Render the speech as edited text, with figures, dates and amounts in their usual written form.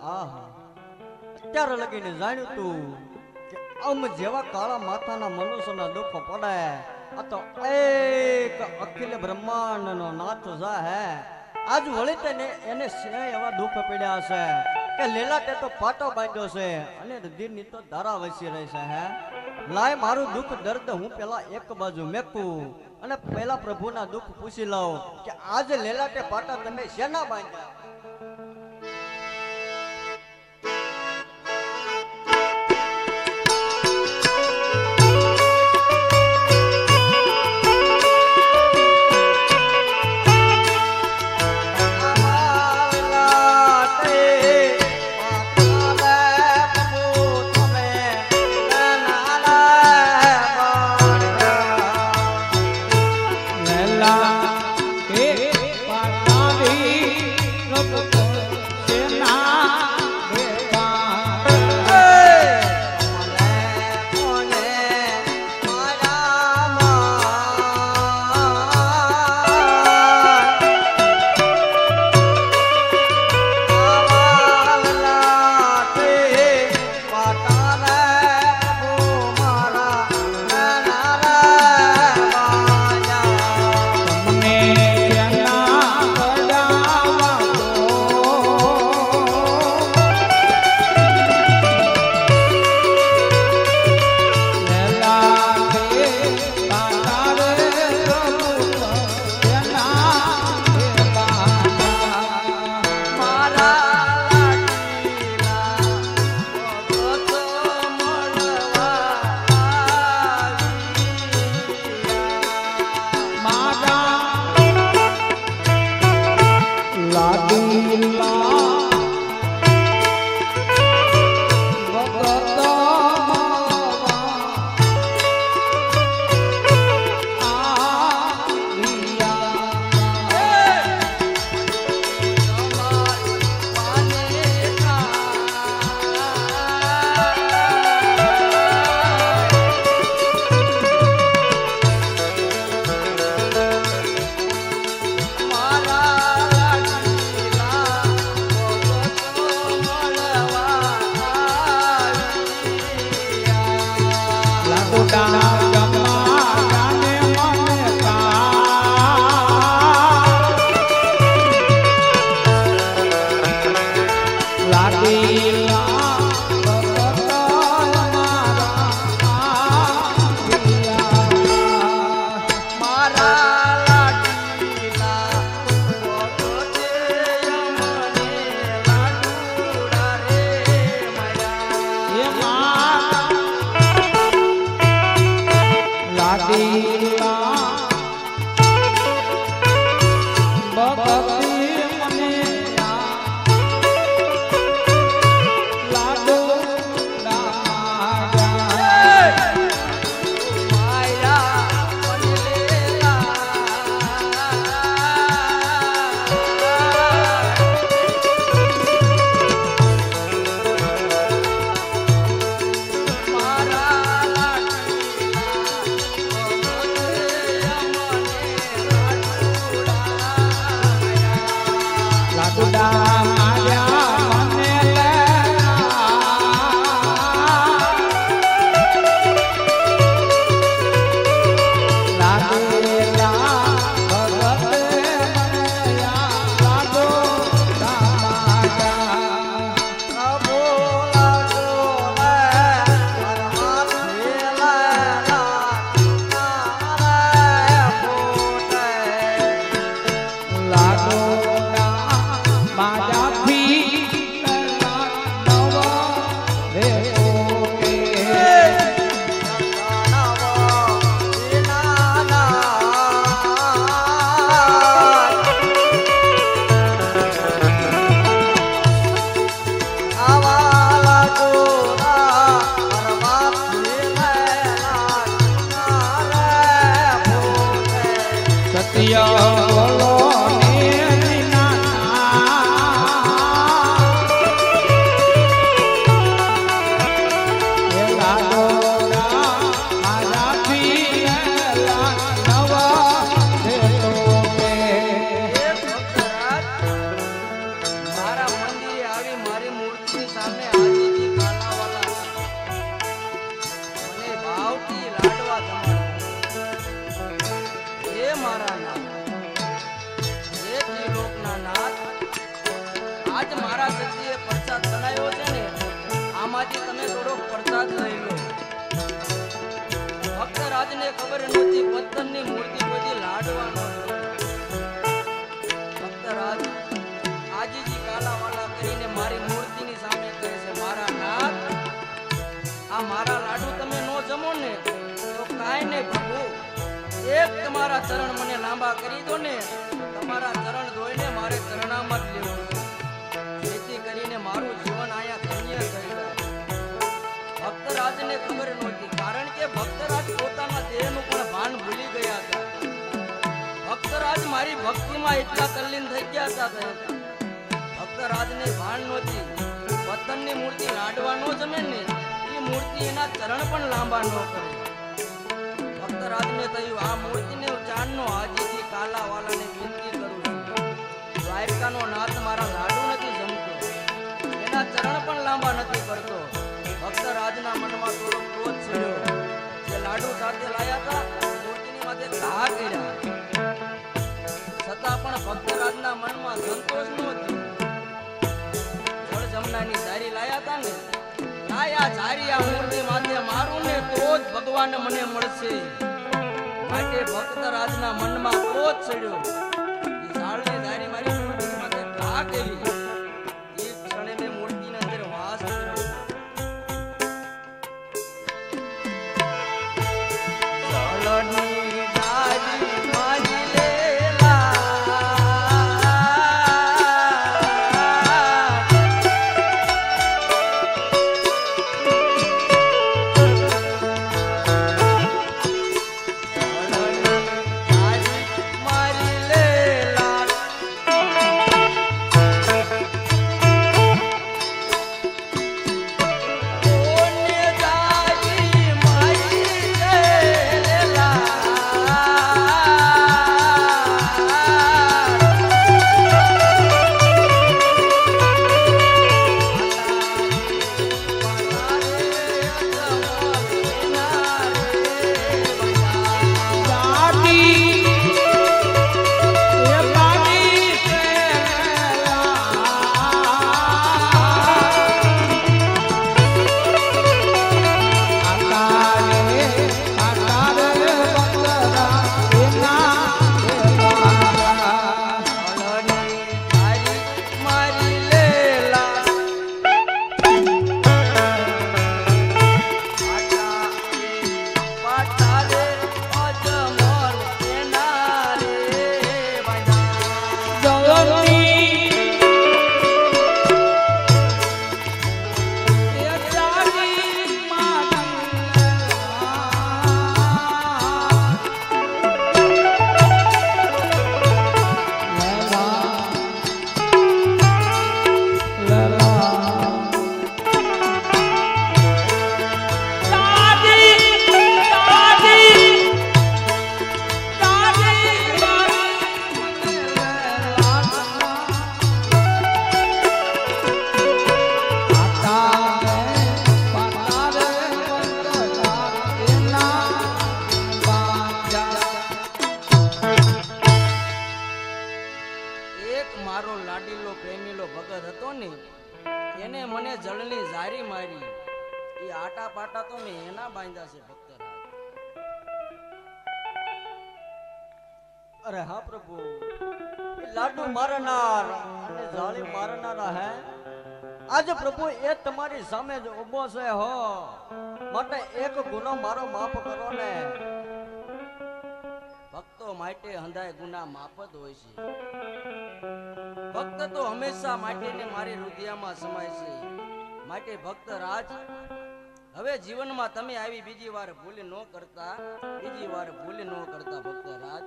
અત્યારે લગીને જાણ્યું તું કે આમ જેવા કાળા માથાના મનુષ્યના દુઃખ પડે આ તો એક અખિલ બ્રહ્માંડનો નાથ જા હે આજ વળી તેને એને એવા દુઃખ પડ્યા છે કે લીલા તે તો પાટો બાંધ્યો છે અને રુધિરની તો ધારા વસી રહી છે હે લાય મારું દુઃખ દર્દ હું પેલા એક બાજુ મેકું અને પેલા પ્રભુના દુઃખ પૂછી લઉં કે આજ લીલા તે પાટા તમે શેના બાંધ્યા સામે હાજીજી કાલાવાલા મને ભાવથી લાડવા જમાડો. હે મારા નાથ, હે ત્રિલોકના નાથ, આજ મારા સતીએ પ્રસાદ બનાવ્યો છે ને, આમાંથી તમે થોડોક પ્રસાદ લઈ લો. ભક્ત રાજને ખબર નહોતી પથ્થરની મૂર્તિ બધી લાડવા ન ભક્ત રાજ આજીજી કાલાવાલા કરીને મારી મૂર્તિની સામે કહે છે, મારા નાથ, આ મારા લાડુ તમે નો જમો ને તો કાંઈ નહીં પ્રભુ, એક તમારા ચરણ મને લાંબા કરી દો ને, તમારા ચરણ ધોઈને મારે ચરણામત લેવું છે, જેથી કરીને મારું જીવન અહીંયા ધન્ય થઈ જાય. ભક્તરાજને ખબર નહોતી, કારણ કે ભક્તરાજ પોતાના દેહનું પણ ભાન ભૂલી ગયા હતા. ભક્તરાજ મારી ભક્તિમાં એટલા તલ્લીન થઈ ગયા હતા. ભક્તરાજને ભાન નહોતી પતનની મૂર્તિ લાડવા નો જમે ને, એ મૂર્તિ એના ચરણ પણ લાંબા ન કરે. ભક્તરાજને થયું, આ મૂર્તિને હું ચાંદનો હાજીજી કાલાવાલાને વિનંતી કરું છું, દ્વારકાનો નાથ મારા લાડુ નથી જમતો, એના ચરણ પણ લાંબા નથી કરતો. ભક્તરાજના મનમાં થોડો ક્રોધ છેડ્યો. જે લાડુ સાથે લાયા હતા મૂર્તિની માથે ઘા કર્યા, છતાં પણ ભક્તરાજના મનમાં સંતોષ નહોતો. જળ જમનાની જારી લાયા હતા ને, લાયા જારી આ મૂર્તિ માથે મારું ને તો જ ભગવાન મને મળશે. માટે ભક્તરાજના મનમાં ક્રોધ છેડ્યો. એ ઝાડની જારી મારી મૂર્તિની માથે ઘા કરી. એ ક્ષણે મેં મૂર્તિની અંદર વાસ કર્યો. એને મને જળની જારી મારી. એ આટા પાટા તો મેં એના બાંધ્યા છે ભક્તરાજ. અરે હા પ્રભુ, એ લાડુ મારનાર અને જાળી મારનારા હે આજે પ્રભુ એ તમારી સામે જ ઊભો છે હો, માટે એક ગુનો મારો માફ કરો ને. ભક્તો માટે હંધાય ગુના માફ જ હોય છે. ભક્ત તો હંમેશા માટે ને મારી હૃદયમાં સમાય છે. માટે ભક્ત રાજ, હવે જીવનમાં તમે આવી બીજી વાર ભૂલ ન કરતા, બીજી વાર ભૂલ ન કરતા ભક્ત રાજ.